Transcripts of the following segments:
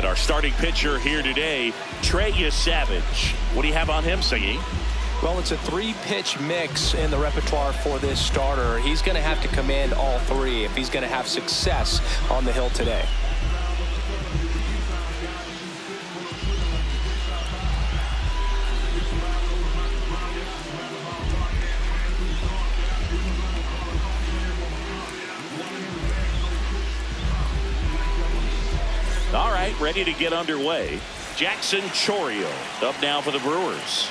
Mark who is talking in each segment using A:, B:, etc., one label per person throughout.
A: And our starting pitcher here today, Trey Savage. What do you have on him, Singy?
B: Well, it's a 3-pitch mix in the repertoire for this starter. He's going to have to command all 3 if he's going to have success on the hill today.
A: All right, ready to get underway. Jackson Chourio up now for the Brewers.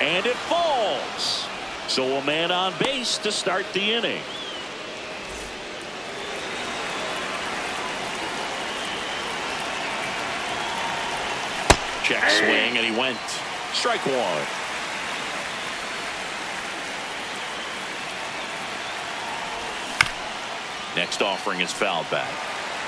A: And it falls. So a man on base to start the inning. Check swing, and he went. Strike 1. Next offering is fouled back.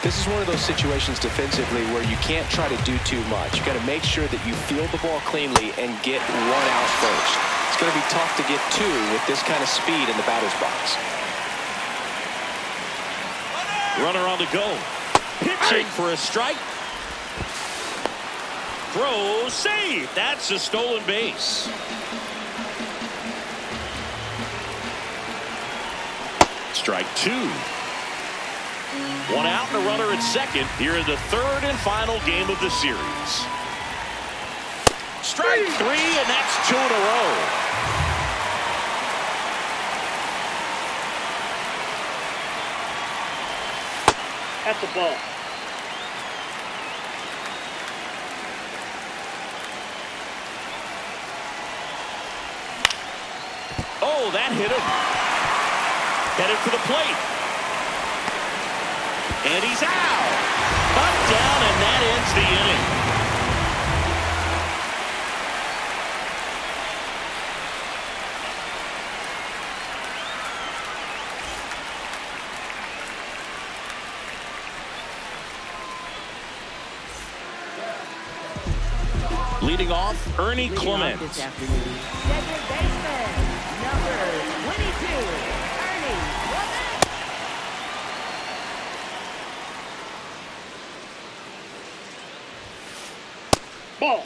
B: This is one of those situations defensively where you can't try to do too much. You got to make sure that you field the ball cleanly and get 1 out first. It's going to be tough to get 2 with this kind of speed in the batter's box.
A: Runner on the go. Pitching for a strike. Throw, save. That's a stolen base. Strike 2. 1 out and a runner at second here in the 3rd and final game of the series. Strike 3, and that's 2 in a row.
C: That's a ball.
A: Oh, that hit him. Headed for the plate. And he's out. Up, down, and that ends the inning. Leading off, Ernie Clement.
D: This afternoon, second baseman, number 22, Ernie Clement.
C: Ball.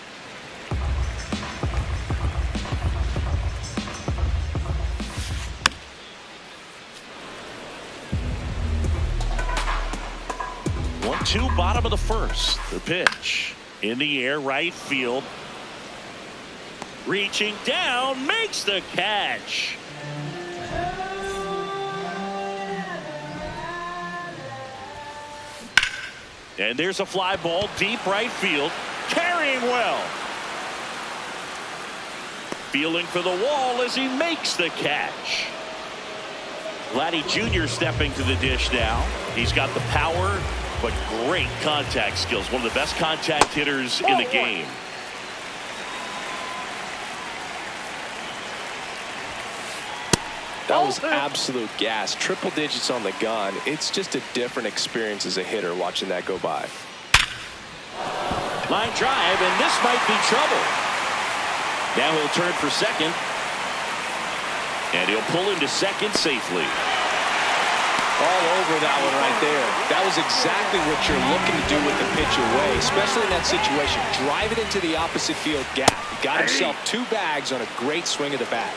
A: One, 2, bottom of the 1st. The pitch in the air, right field. Reaching down, makes the catch. And there's a fly ball deep right field. Carrying well. Feeling for the wall as he makes the catch. Vladdy Jr. stepping to the dish now. He's got the power, but great contact skills. One of the best contact hitters in the game.
B: That was absolute gas. Triple digits on the gun. It's just a different experience as a hitter watching that go by.
A: Line drive, and this might be trouble. Now he'll turn for second. And he'll pull into second safely.
B: All over that one right there. That was exactly what you're looking to do with the pitch away, especially in that situation. Drive it into the opposite field gap. He got himself 2 bags on a great swing of the bat.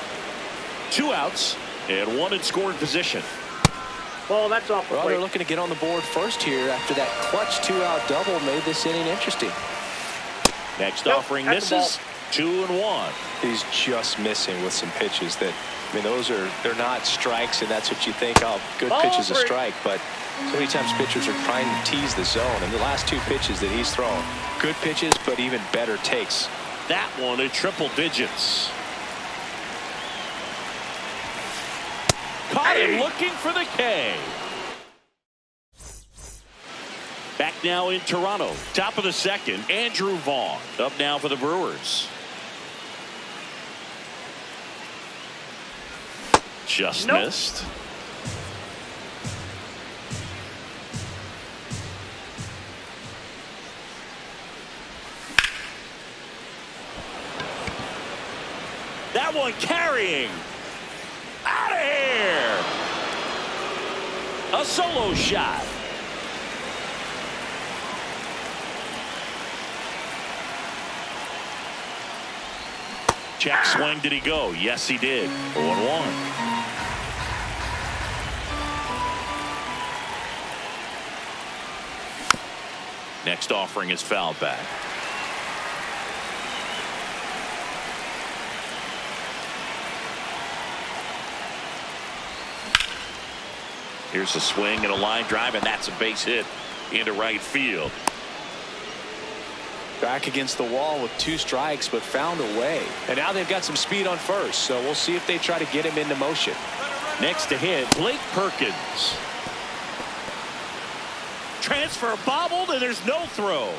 A: 2 outs and 1 in scoring position.
C: Well, that's off the
B: Well,
C: plate.
B: they're looking to get on the board first here after that clutch 2-out double made this inning interesting.
A: Next offering misses. 2 and 1.
B: He's just missing with some pitches that, I mean, they're not strikes, and that's what you think of. Good pitch is a strike, but so many times pitchers are trying to tease the zone, and the last 2 pitches that he's thrown, good pitches, but even better takes.
A: That one at triple digits. Caught him looking for the K. Back now in Toronto. Top of the 2nd, Andrew Vaughn up now for the Brewers. Just missed. That That one carrying. Out of here. A solo shot. Check swing. Did he go? Yes, he did. 0-1. Next offering is foul back. Here's a swing and a line drive, and that's a base hit into right field.
B: Back against the wall with 2 strikes, but found a way. And now they've got some speed on first, so we'll see if they try to get him into motion.
A: Next to hit, Blake Perkins. Transfer bobbled, and there's no throw.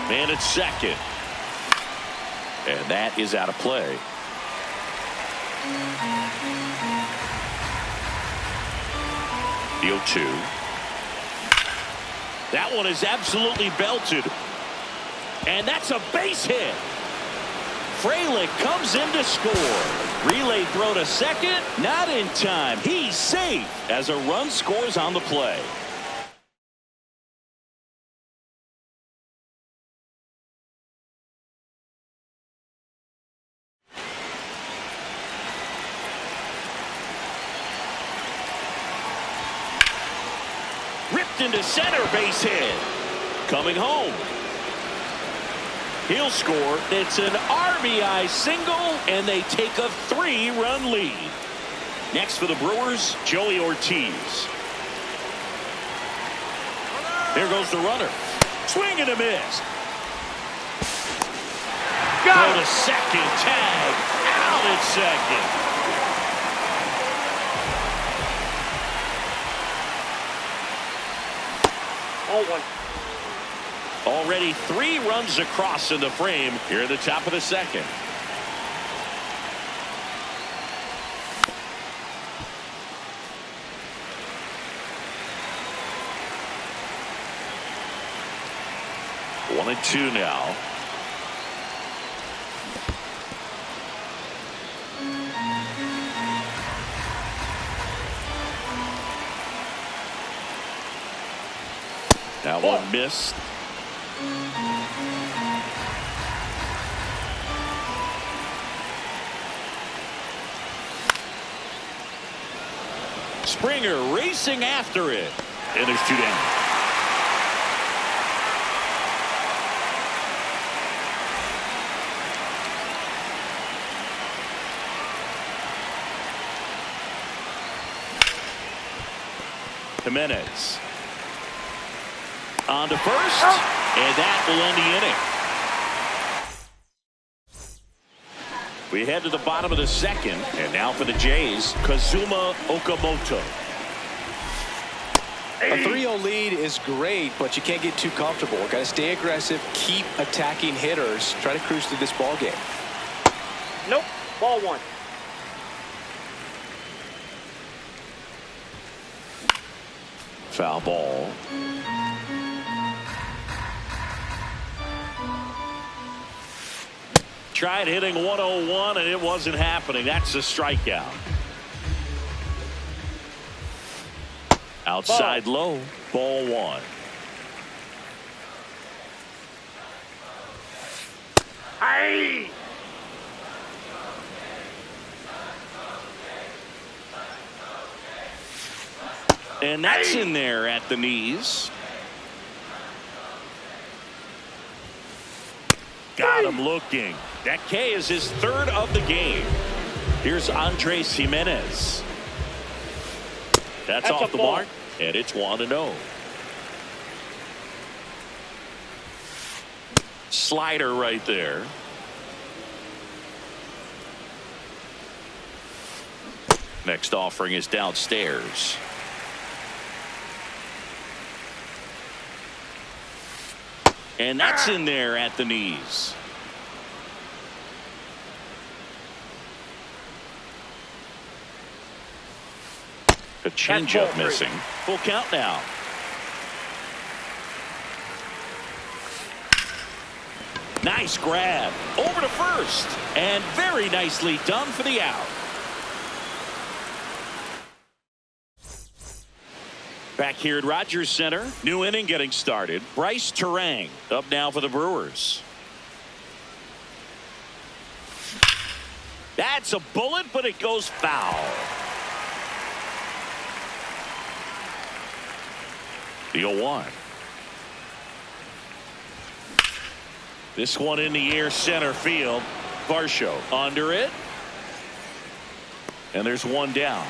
A: Man at second. And that is out of play. The 0-2. That one is absolutely belted. And that's a base hit. Frelick comes in to score. Relay throw to second. Not in time. He's safe as a run scores on the play. Ripped into center, base hit. Coming home. He'll score. It's an RBI single, and they take a 3-run lead. Next for the Brewers, Joey Ortiz. There goes the runner. Swing and a miss. Go to second. Tag. Out at second. Already 3 runs across in the frame here at the top of the second. One and 2 now. That one missed. Springer racing after it. And there's 2 down. Jimenez. On to first, and that will end the inning. We head to the bottom of the second, and now for the Jays, Kazuma Okamoto.
B: A 3-0 lead is great, but you can't get too comfortable. Got to stay aggressive, keep attacking hitters, try to cruise through this ball game.
C: Nope. Ball 1.
A: Foul ball. Tried hitting 101 and it wasn't happening. That's a strikeout. Outside low. Ball 1.
C: Hey!
A: And that's in there at the knees. Got him looking. That K is his 3rd of the game. Here's Andres Jimenez. That's off the mark, and it's 1-0. Slider right there. Next offering is downstairs. And that's in there at the knees. A changeup missing. Full count now. Nice grab. Over to first. And very nicely done for the out. Back here at Rogers Center. New inning getting started. Bryce Terang up now for the Brewers. That's a bullet, but it goes foul. The 0-1. This one in the air, center field. Varsho under it. And there's one down.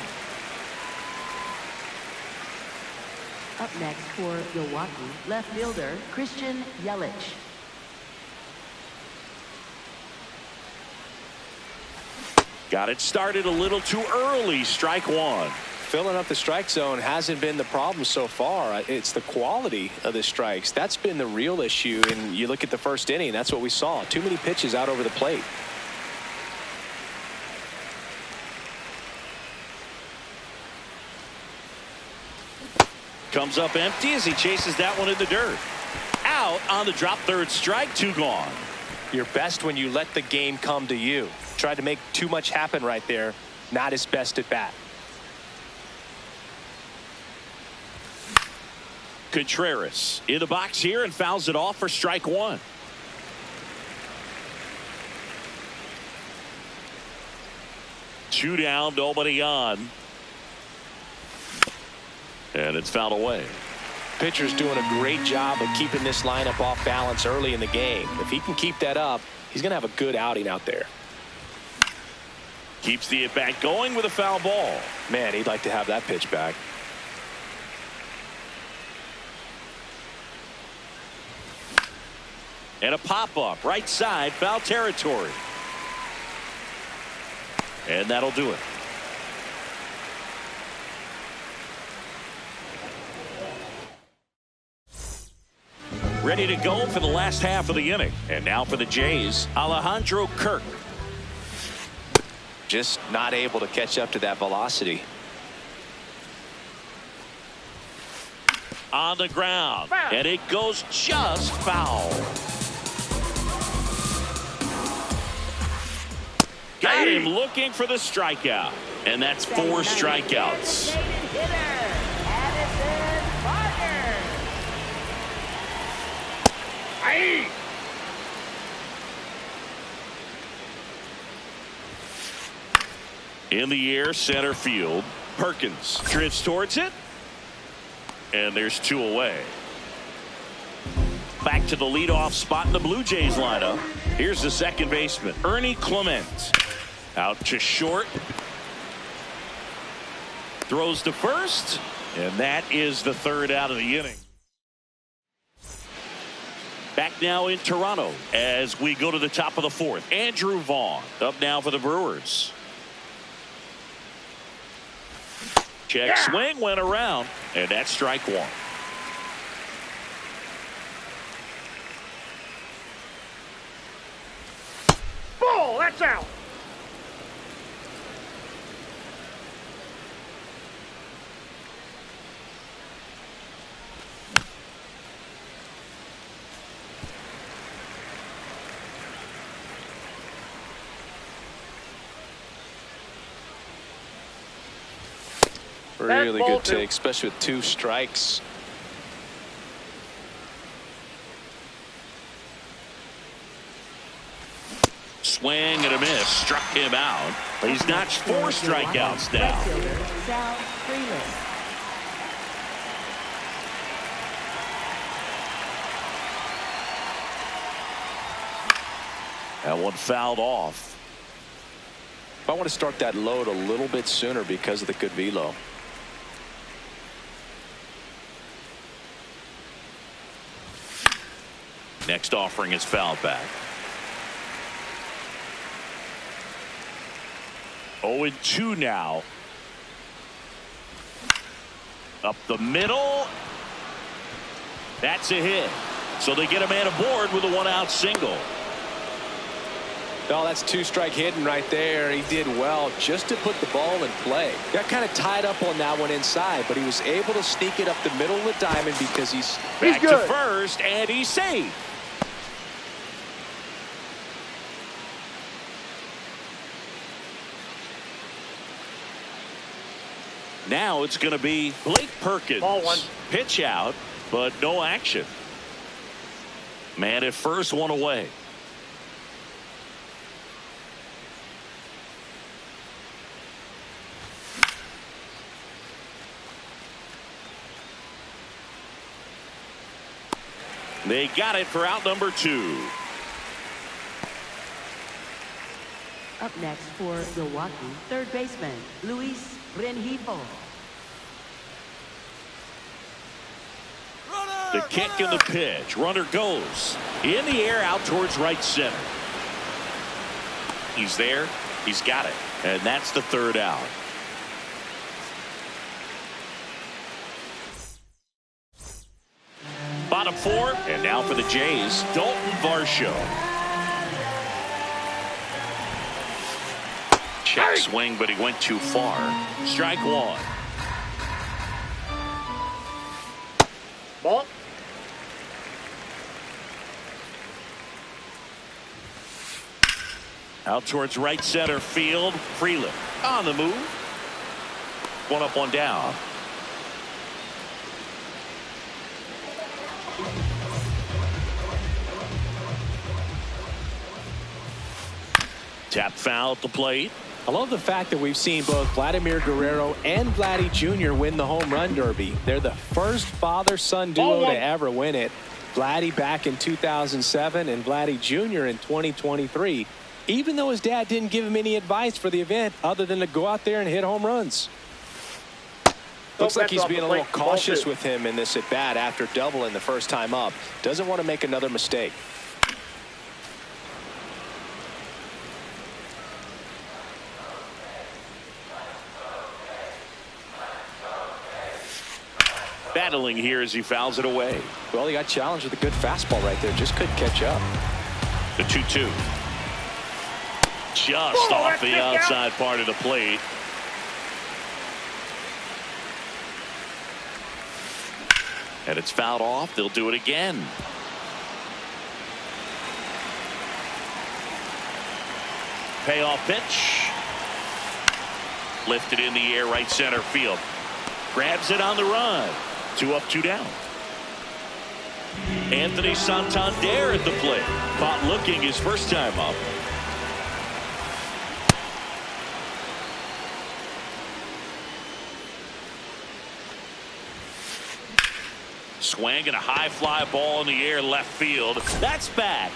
D: Up next for Milwaukee, left fielder Christian Yelich.
A: Got it started a little too early. Strike one.
B: Filling up the strike zone hasn't been the problem so far. It's the quality of the strikes. That's been the real issue. And you look at the first inning, that's what we saw. Too many pitches out over the plate.
A: Comes up empty as he chases that one in the dirt. Out on the drop, third strike, two gone.
B: You're best when you let the game come to you. Tried to make too much happen right there. Not his best at bat.
A: Contreras in the box here and fouls it off for strike one. Two down, nobody on. And it's fouled away.
B: Pitcher's doing a great job of keeping this lineup off balance early in the game. If he can keep that up, he's going to have a good outing out there.
A: Keeps the at-bat going with a foul ball.
B: Man, he'd like to have that pitch back.
A: And a pop-up right side, foul territory. And that'll do it. Ready to go for the last half of the inning. And now for the Jays, Alejandro Kirk.
B: Just not able to catch up to that velocity.
A: On the ground. And it goes just foul. Got him looking for the strikeout. And that's 4 strikeouts. In the air, center field. Perkins drifts towards it. And there's 2 away. Back to the leadoff spot in the Blue Jays lineup. Here's the second baseman, Ernie Clement. Out to short. Throws to first. And that is the 3rd out of the inning. Back now in Toronto as we go to the top of the 4th. Andrew Vaughn up now for the Brewers. Check swing went around, and that's strike one.
C: Ball, that's out.
B: Really good take, especially with 2 strikes.
A: Swing and a miss. Struck him out. He's notched 4 strikeouts now. That one fouled off.
B: I want to start that load a little bit sooner because of the good velo.
A: Next offering is fouled back. 0-2 now. Up the middle. That's a hit. So they get a man aboard with a 1-out single.
B: No, that's 2-strike hitting right there. He did well just to put the ball in play. Got kind of tied up on that one inside, but he was able to sneak it up the middle of the diamond because he's
A: back to first, and he's safe. Now it's going to be Blake Perkins.
C: Ball one.
A: Pitch out, but no action. Man at first, one away. They got it for out number 2.
D: Up next for Milwaukee, third baseman, Luis Rengifo.
A: The kick and the pitch. Runner goes in the air out towards right center. He's there. He's got it. And that's the third out. Bottom 4. And now for the Jays, Dalton Varsho. Check swing, but he went too far. Strike 1.
C: Ball.
A: Out towards right center field. Freeland on the move. One up, one down. Tap foul at the plate.
B: I love the fact that we've seen both Vladimir Guerrero and Vladdy Jr. win the home run derby. They're the first father-son duo to ever win it. Vladdy back in 2007 and Vladdy Jr. in 2023. Even though his dad didn't give him any advice for the event other than to go out there and hit home runs. Looks like he's being a little cautious with him in this at bat after doubling the first time up. Doesn't want to make another mistake.
A: Battling here as he fouls it away.
B: Well, he got challenged with a good fastball right there. Just couldn't catch up.
A: The 2-2. Just off the outside part of the plate. And it's fouled off. They'll do it again. Payoff pitch. Lifted in the air, right center field. Grabs it on the run. 2 up, 2 down. Anthony Santander at the plate. Caught looking his first time up. Swing and a high fly ball in the air left field. That's bad.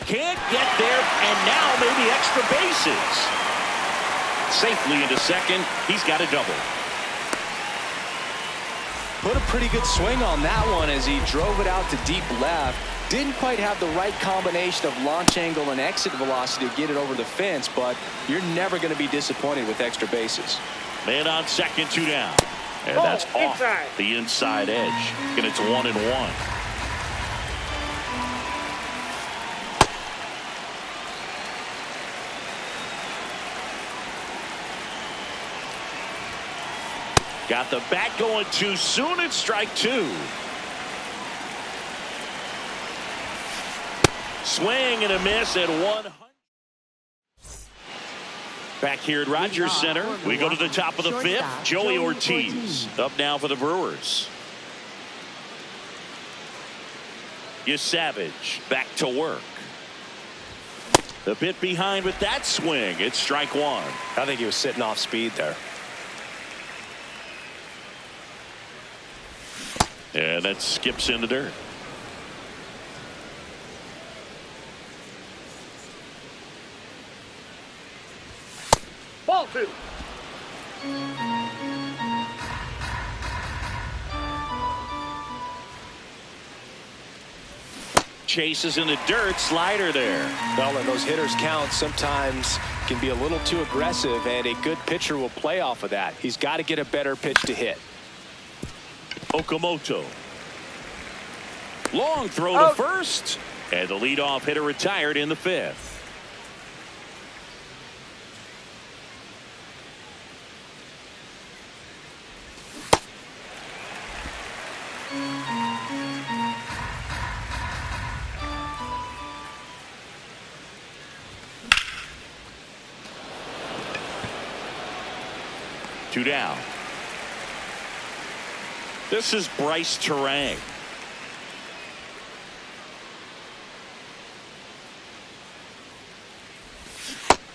A: Can't get there, and now maybe extra bases. Safely into second. He's got a double.
B: Put a pretty good swing on that one as he drove it out to deep left. Didn't quite have the right combination of launch angle and exit velocity to get it over the fence, but you're never going to be disappointed with extra bases.
A: Man on second, 2 down. And that's off the inside edge. And it's 1-1. Got the bat going too soon. It's strike 2. Swing and a miss at 100. Back here at Rogers Center, we go to the top of the 5th. Joey Ortiz up now for the Brewers. Savage back to work. The bit behind with that swing. It's strike 1.
B: I think he was sitting off speed there.
A: And that skips in the dirt.
C: Ball 2.
A: Chases in the dirt. Slider there.
B: Well, and those hitters count sometimes can be a little too aggressive, and a good pitcher will play off of that. He's got to get a better pitch to hit.
A: Okamoto. Long throw to first. And the leadoff hitter retired in the 5th. Two down. This is Bryce Terang.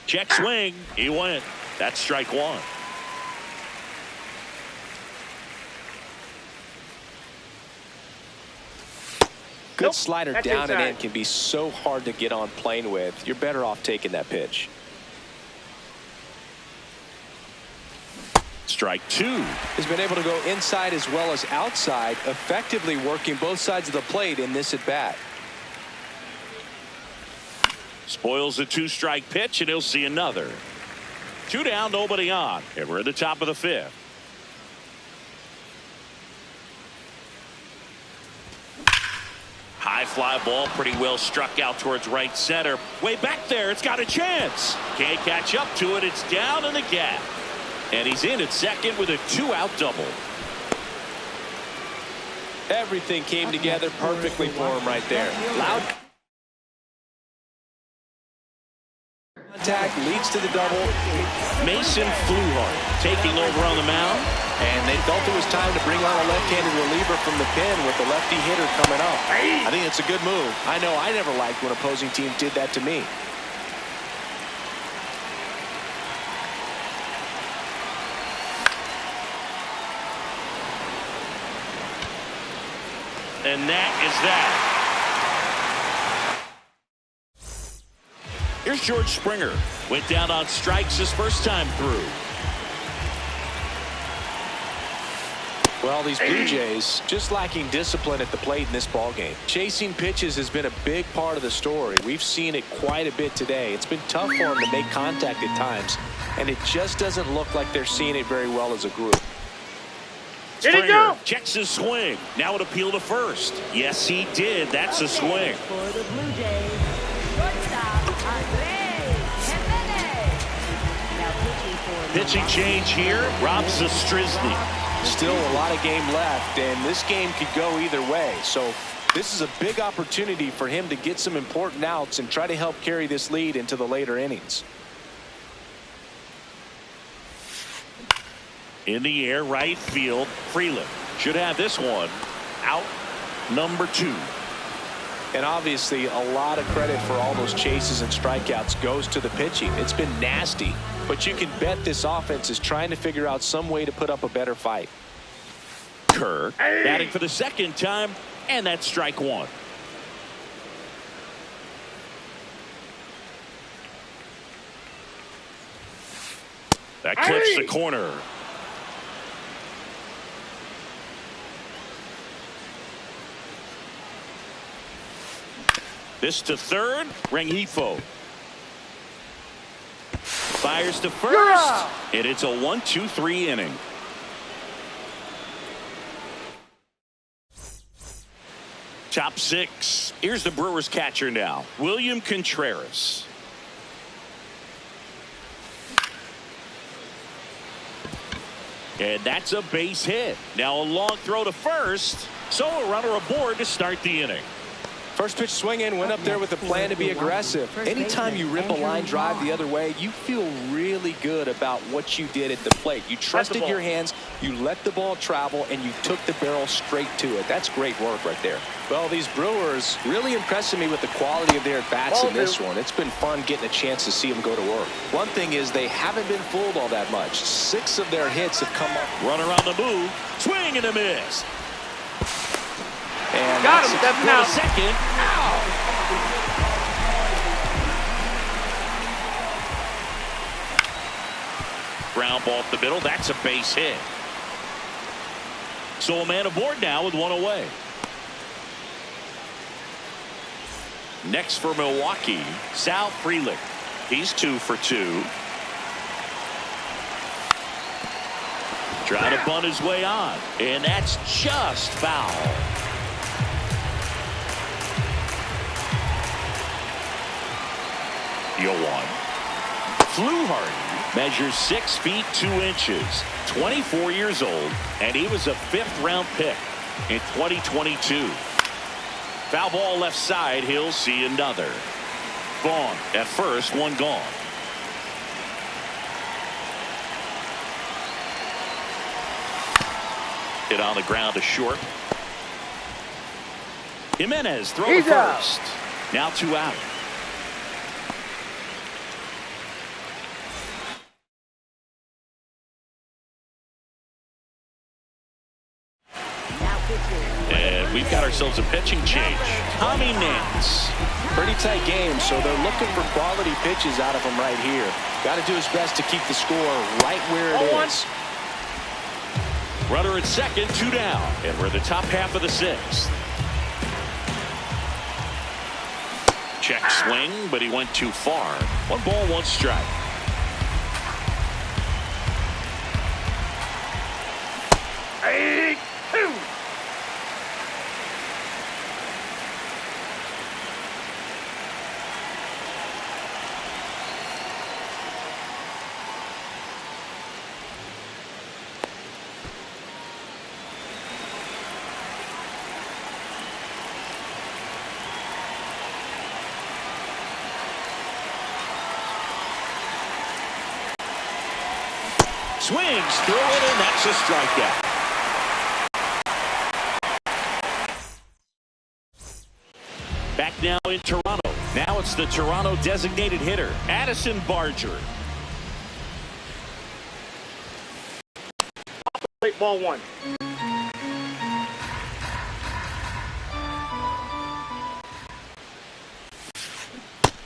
A: Check swing. He went. That's strike one.
B: Good slider down and in can be so hard to get on plane with. You're better off taking that pitch.
A: Strike two.
B: He's been able to go inside as well as outside, effectively working both sides of the plate in this at bat.
A: Spoils the 2-strike pitch, and he'll see another. 2 down, nobody on, and we're at the top of the 5th. High fly ball, pretty well struck out towards right center. Way back there, it's got a chance. Can't catch up to it. It's down in the gap. And he's in at second with a 2-out double.
B: Everything came together perfectly for him right there. Loud contact leads to the double.
A: Mason Fluhardt taking over on the mound.
B: And they felt it was time to bring on a left-handed reliever from the pen with the lefty hitter coming up. I think it's a good move. I know I never liked when opposing teams did that to me.
A: And that is that. Here's George Springer. Went down on strikes his first time through.
B: Well, these Blue Jays just lacking discipline at the plate in this ballgame. Chasing pitches has been a big part of the story. We've seen it quite a bit today. It's been tough for them to make contact at times, and it just doesn't look like they're seeing it very well as a group.
A: Springer checks his swing. Now an appeal to first. Yes, he did. That's a swing.
D: For the Blue Jays, shortstop Andrés Jimenez. Now pitching for
A: Pitching change here. Rob Zastryzny.
B: Still a lot of game left, and this game could go either way. So this is a big opportunity for him to get some important outs and try to help carry this lead into the later innings.
A: In the air, right field. Freeland should have this one. Out number 2.
B: And obviously a lot of credit for all those chases and strikeouts goes to the pitching. It's been nasty, but you can bet this offense is trying to figure out some way to put up a better fight.
A: Kerr batting for the second time, and that's strike 1. That clips the corner. This to third. Rengifo fires to first, and it's a 1-2-3 inning. Top 6. Here's the Brewers catcher now, William Contreras. And that's a base hit. Now a long throw to first, so a runner aboard to start the inning.
B: First pitch swinging, went up there with a plan to be aggressive. Anytime you rip a line drive the other way, you feel really good about what you did at the plate. You trusted your hands, you let the ball travel, and you took the barrel straight to it. That's great work right there. Well, these Brewers really impressing me with the quality of their at-bats in this one. It's been fun getting a chance to see them go to work. One thing is they haven't been fooled all that much. 6 of their hits have come up.
A: Runner on the move, swing and a miss.
B: And
C: got him, stepping out.
A: Second. Ow. Ground ball up the middle. That's a base hit. So a man aboard now with one away. Next for Milwaukee, Sal Frelick. He's 2 for 2. Trying to bunt his way on, and that's just foul. Yoan. Fluhardt measures 6 feet 2 inches, 24 years old, and he was a 5th-round pick in 2022. Foul ball left side. He'll see another. Vaughn at first, one gone. Hit on the ground to short. Jimenez throwing first. Now 2 out. And we've got ourselves a pitching change. Tommy Nance.
B: Pretty tight game, so they're looking for quality pitches out of him right here. Got to do his best to keep the score right where it is.
A: Runner at second, 2 down. And we're in the top half of the 6th. Check swing, but he went too far. 1 ball, 1 strike.
C: Hey, 2.
A: Swings through it, and that's a strikeout. Back now in Toronto. Now it's the Toronto designated hitter, Addison Barger.
C: Late ball 1.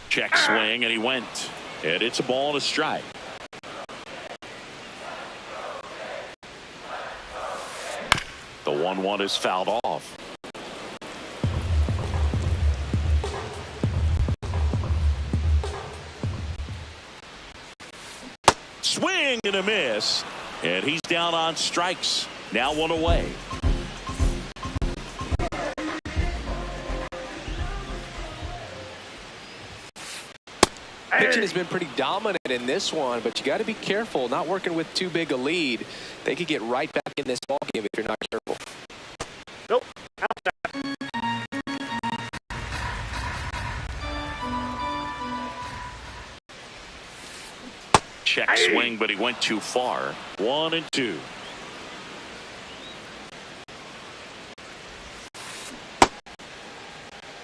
A: Check swing, and he went. And it's a ball and a strike. The 1-1 is fouled off. Swing and a miss. And he's down on strikes. Now 1 away.
B: Pitching has been pretty dominant in this one, but you got to be careful not working with too big a lead. They could get right back in this ballgame if you're not careful.
C: Nope.
A: Check swing, but he went too far. 1-2.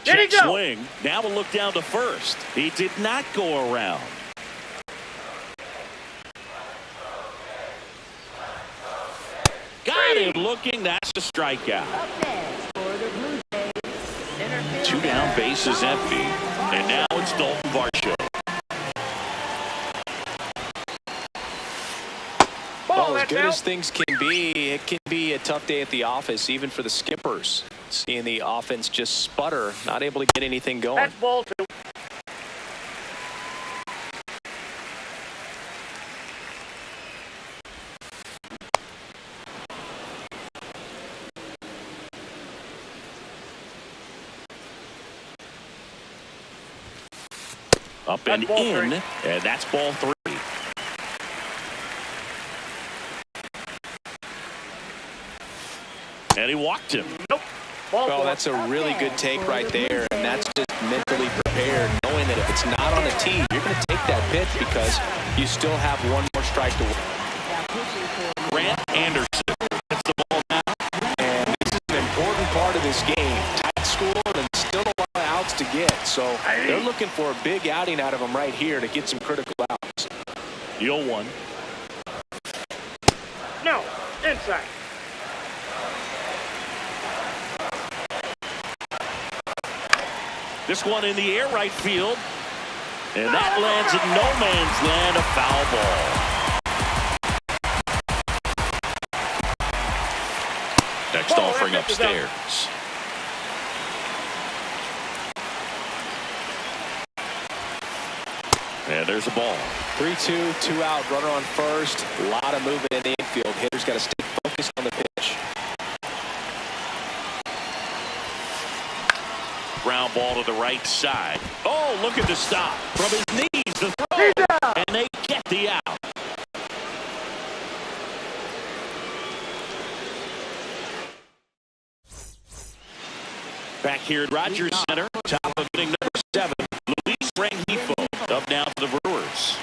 A: Check swing. Now a look down to first. He did not go around. Got him looking. That's a strikeout. 2 down, base is empty. And now it's Dalton Varsho.
B: Well, as good as things can be, it can be a tough day at the office, even for the skippers. Seeing the offense just sputter, not able to get anything going.
C: That's ball 2.
A: Up and in, and that's ball 3. And he walked him.
C: Nope.
B: Well, that's a really good take right there, and that's just mentally prepared, knowing that if it's not on the tee, you're going to take that pitch because you still have 1 more strike to win.
A: Grant Anderson gets the ball now.
B: And this is an important part of this game. Tight score and still a lot of outs to get, so they're looking for a big outing out of them right here to get some critical outs.
A: 0-1.
C: No. Inside.
A: This one in the air right field. And that lands in no man's land, a foul ball. Next offering upstairs. And there's a ball.
B: 3-2, 2 out, runner on first. A lot of movement in the infield. Hitter's got to stay focused on the pitch.
A: Ground ball to the right side. Oh, look at the stop. From his knees to throw. And they get the out. Back here at Rogers Center, top of inning number 7, Luis Rengifo up now for the Brewers.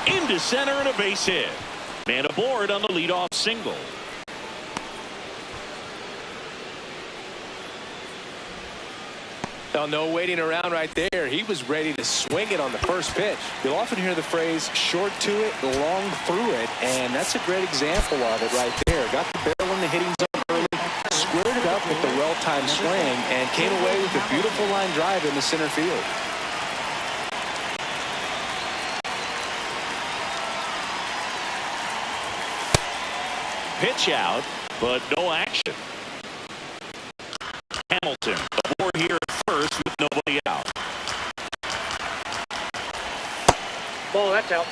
A: Into center and a base hit. Man aboard on the leadoff single.
B: Oh, no waiting around right there. He was ready to swing it on the first pitch. You'll often hear the phrase short to it, long through it, and that's a great example of it right there. Got the barrel in the hitting zone early, squared it up with the well-timed swing, and came away with a beautiful line drive in the center field.
A: Pitch out, but no action. Hamilton aboard here at first with nobody out.
C: Ball, that's out.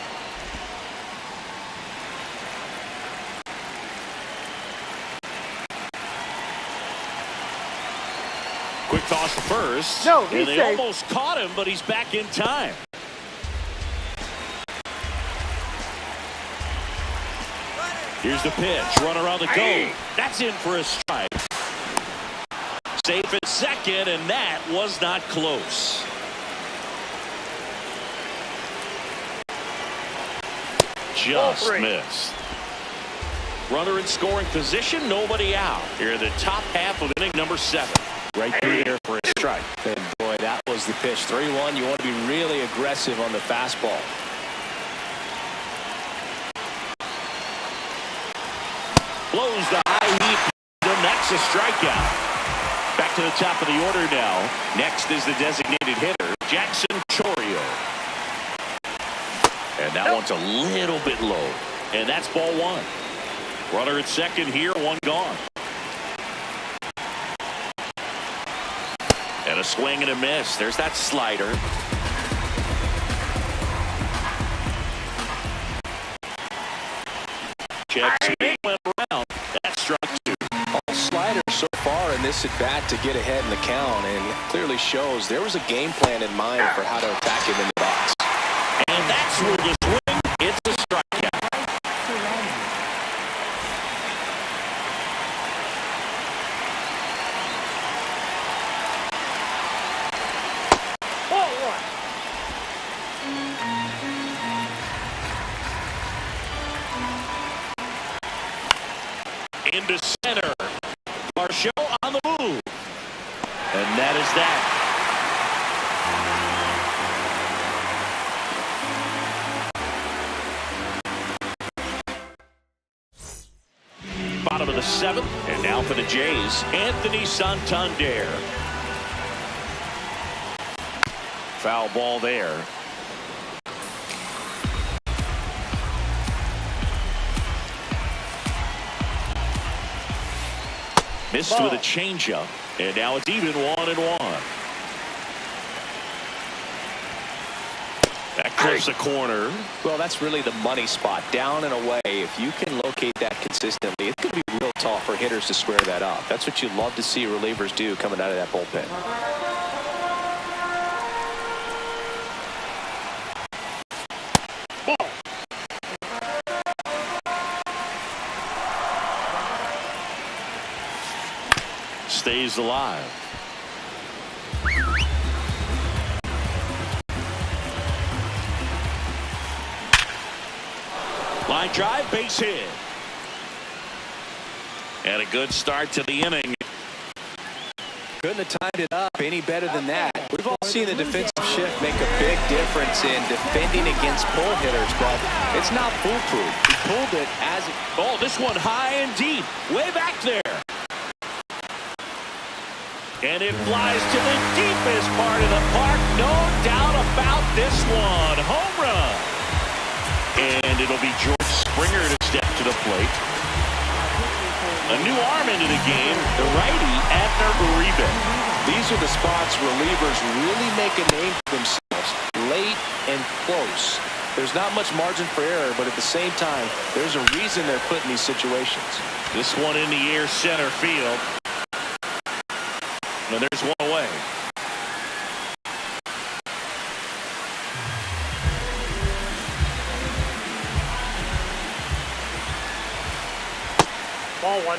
A: Quick toss to first.
C: No, he's
A: and they
C: safe.
A: almost caught him, but he's back in time. Here's the pitch. Runner on the go. That's in for a strike. Safe at second, and that was not close. Just missed. Runner in scoring position, nobody out. Here in the top half of inning number 7.
B: Right through there for a strike. And boy, that was the pitch. 3-1. You want to be really aggressive on the fastball.
A: Blows the high heat. That's a strikeout. Back to the top of the order now. Next is the designated hitter, Jackson Chorio. And that one's a little bit low. And that's ball 1. Runner at second here, 1 gone. And a swing and a miss. There's that slider. Check swing went around. That's strike 2.
B: All sliders so far in this at bat to get ahead in the count, and it clearly shows there was a game plan in mind for how to attack him in the box.
A: And that's where the swing, it's a strikeout.
C: Ball 1.
A: Into center. Marshall on the move. And that is that. Bottom of the 7th, and now for the Jays, Anthony Santander. Foul ball there. Missed with a changeup, and now it's even 1-1. That clips the corner.
B: Well, that's really the money spot, down and away. If you can locate that consistently, it's going to be real tough for hitters to square that up. That's what you love to see relievers do coming out of that bullpen.
C: Ball.
A: Stays alive. Line drive, base hit. And a good start to the inning.
B: Couldn't have timed it up any better than that. We've all seen the defensive shift make a big difference in defending against pull hitters, but it's not foolproof. He pulled it as it...
A: Oh, this one high and deep, way back there. And it flies to the deepest part of the park. No doubt about this one. Home run. And it'll be George Springer to step to the plate. A new arm into the game, the righty, Abner Uribe.
B: These are the spots relievers really make a name for themselves, late and close. There's not much margin for error, but at the same time, there's a reason they're put in these situations.
A: This one in the air, center field. And there's one away.
C: Ball 1.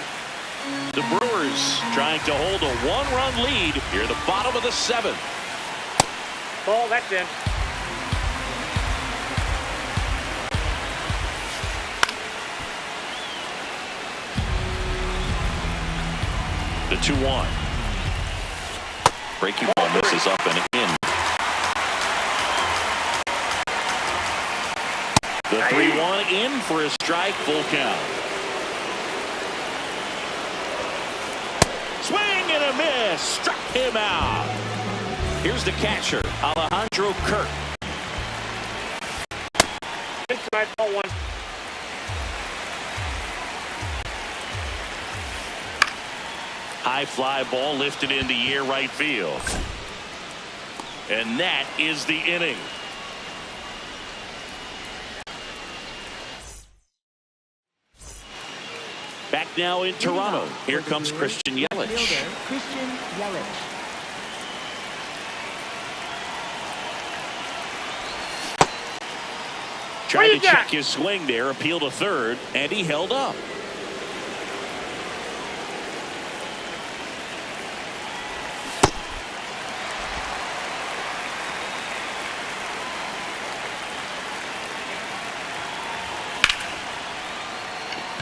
A: The Brewers trying to hold a 1-run lead here at the bottom of the 7th.
C: Ball, that's in.
A: 2-1. Breaking ball misses up and in. The 3-1 in for a strike, full count. Swing and a miss, struck him out. Here's the catcher, Alejandro Kirk.
C: Inside, ball 1.
A: High fly ball lifted in the air right field. And that is the inning. Back now in Toronto. Here comes Christian Yelich.
D: Christian Yelich.
A: Tried to check his swing there, appeal to third, and he held up.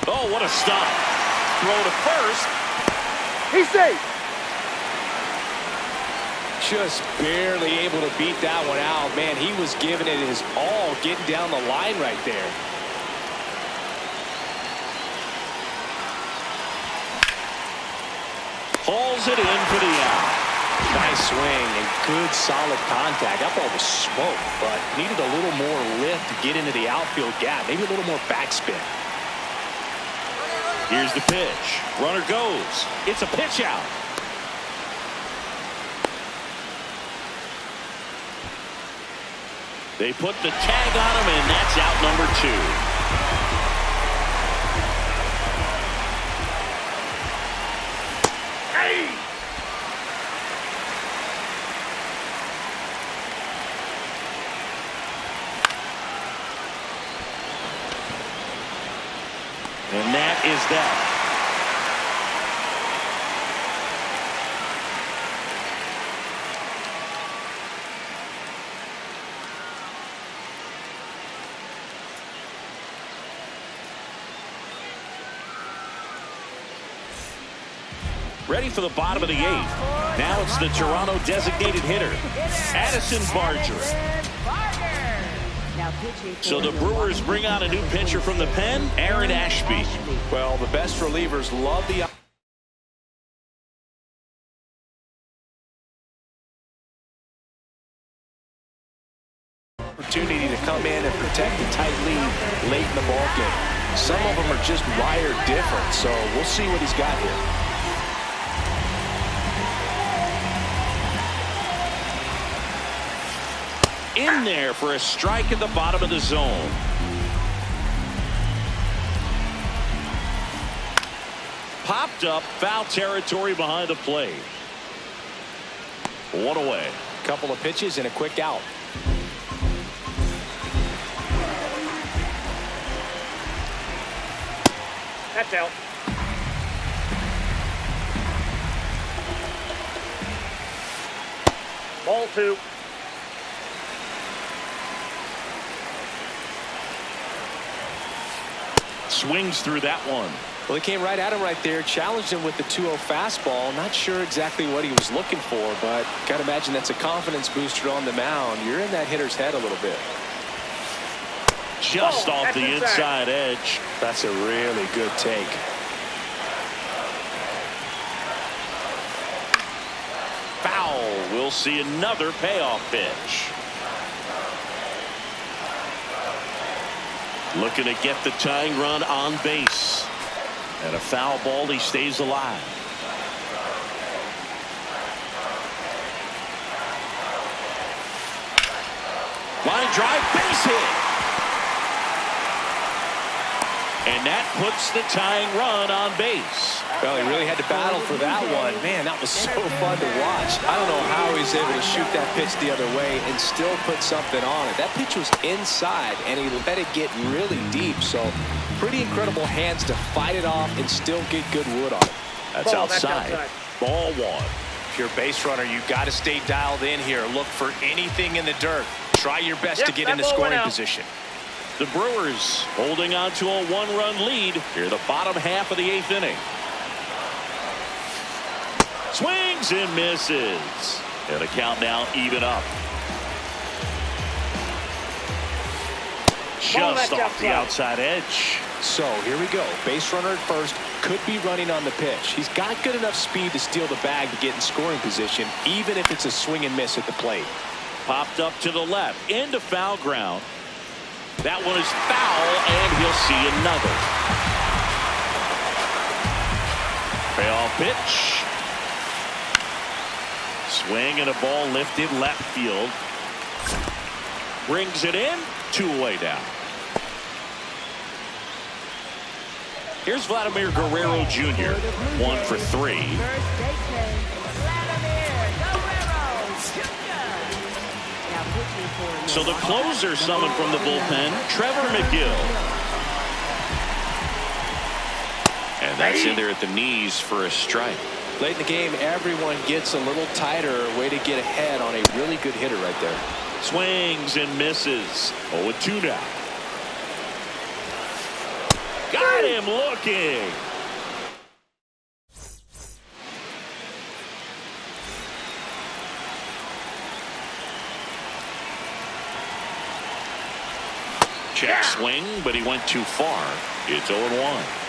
A: Oh, what a stop. Throw to first.
C: He's safe.
B: Just barely able to beat that one out. Man, he was giving it his all, getting down the line right there.
A: Hauls it in for the out.
B: Nice swing and good solid contact. That ball was smoke, but needed a little more lift to get into the outfield gap. Maybe a little more backspin.
A: Here's the pitch. Runner goes. It's a pitch out. They put the tag on him, and that's out number 2.
C: Hey!
A: And that is that. Ready for the bottom of the 8th. Now it's the Toronto designated hitter, Addison Barger. So the Brewers bring out a new pitcher from the pen, Aaron Ashby.
B: Well, the best relievers love the opportunity to come in and protect the tight lead late in the ballgame. Some of them are just wired different, so we'll see what he's got here.
A: In there for a strike at the bottom of the zone. Popped up, foul territory behind the plate. 1 away.
B: Couple of pitches and a quick out.
C: That's out. Ball 2.
A: Swings through that one.
B: Well, he came right at him right there, challenged him with the 2-0 fastball. Not sure exactly what he was looking for, but gotta imagine that's a confidence booster on the mound. You're in that hitter's head a little bit.
A: Just off the inside edge.
B: That's a really good take.
A: Foul. We'll see another payoff pitch. Looking to get the tying run on base. And a foul ball, he stays alive. Line drive, base hit. And that puts the tying run on base.
B: Well, he really had to battle for that one. Man, that was so fun to watch. I don't know how he's able to shoot that pitch the other way and still put something on it. That pitch was inside, and he let it get really deep. So pretty incredible hands to fight it off and still get good wood on it.
A: That's outside. Ball 1.
B: If you're a base runner, you've got to stay dialed in here. Look for anything in the dirt. Try your best to get into scoring position.
A: The Brewers holding on to a 1-run lead here, the bottom half of the 8th inning. Swings and misses. And the count now even up. Just off the outside edge.
B: So here we go. Base runner at first. Could be running on the pitch. He's got good enough speed to steal the bag to get in scoring position, even if it's a swing and miss at the plate.
A: Popped up to the left into foul ground. That one is foul, and he'll see another. Payoff pitch. Swing and a ball lifted left field. Brings it in. 2 away now. Here's Vladimir Guerrero Jr. 1 for 3.
D: First baseman, Vladimir Guerrero Jr. Now pitching for
A: So the closer summoned from the bullpen, Trevor McGill. And that's in there at the knees for a strike.
B: Late in the game, everyone gets a little tighter. Way to get ahead on a really good hitter right there.
A: Swings and misses. 0-2 now. Got him looking. Check swing, but he went too far. It's 0-1.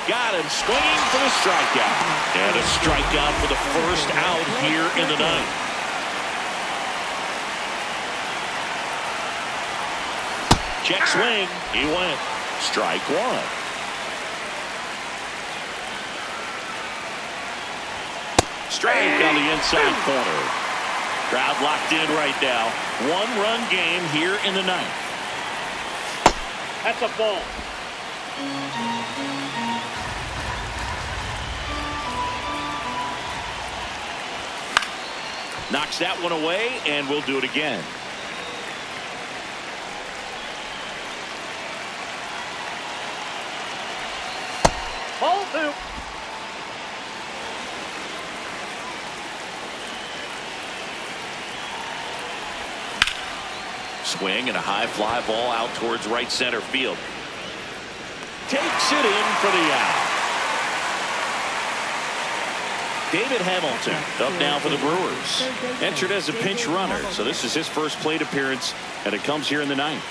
A: Got him swinging for the strikeout. And a strikeout for the first out here in the ninth. Check swing. He went. Strike 1. Strike on the inside corner. Crowd locked in right now. 1-run game here in the ninth.
C: That's a ball.
A: Knocks that one away, and we'll do it again.
C: Ball 2.
A: Swing and a high fly ball out towards right center field. Takes it in for the out. David Hamilton up now for the Brewers. Entered as a pinch runner, so this is his first plate appearance, and it comes here in the ninth.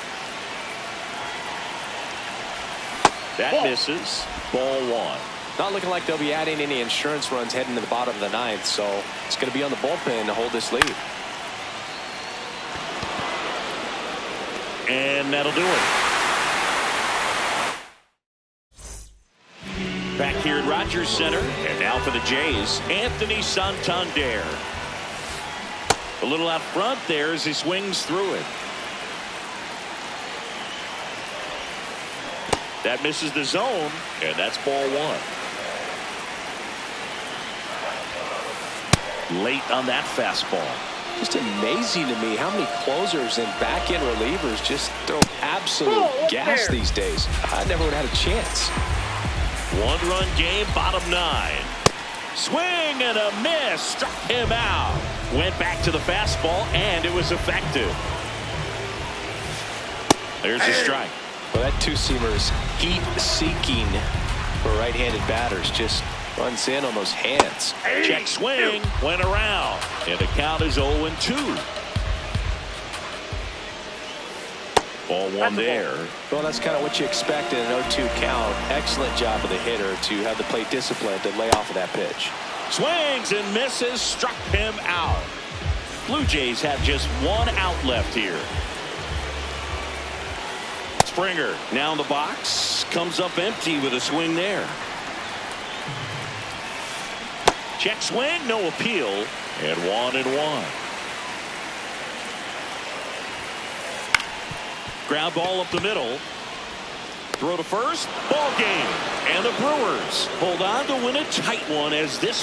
A: That misses. Ball 1.
B: Not looking like they'll be adding any insurance runs heading to the bottom of the ninth, so it's going to be on the bullpen to hold this lead.
A: And that'll do it. Back here at Rogers Center, and now for the Jays, Anthony Santander. A little out front there as he swings through it. That misses the zone, and that's ball 1. Late on that fastball.
B: Just amazing to me how many closers and back-end relievers just throw absolute gas these days. I never would have had a chance.
A: 1-run game, bottom 9. Swing and a miss. Struck him out. Went back to the fastball, and it was effective. There's a strike.
B: Well, that two-seamer is heat-seeking for right-handed batters. Just runs in on those hands.
A: Check swing. Went around. And the count is 0-2. Ball 1 there.
B: Well, that's kind of what you expect in an 0-2 count. Excellent job of the hitter to have the plate discipline to lay off of that pitch.
A: Swings and misses. Struck him out. Blue Jays have just 1 out left here. Springer now in the box. Comes up empty with a swing there. Check swing. No appeal. And 1-1. Ground ball up the middle. Throw to first. Ball game. And the Brewers hold on to win a tight one as this one.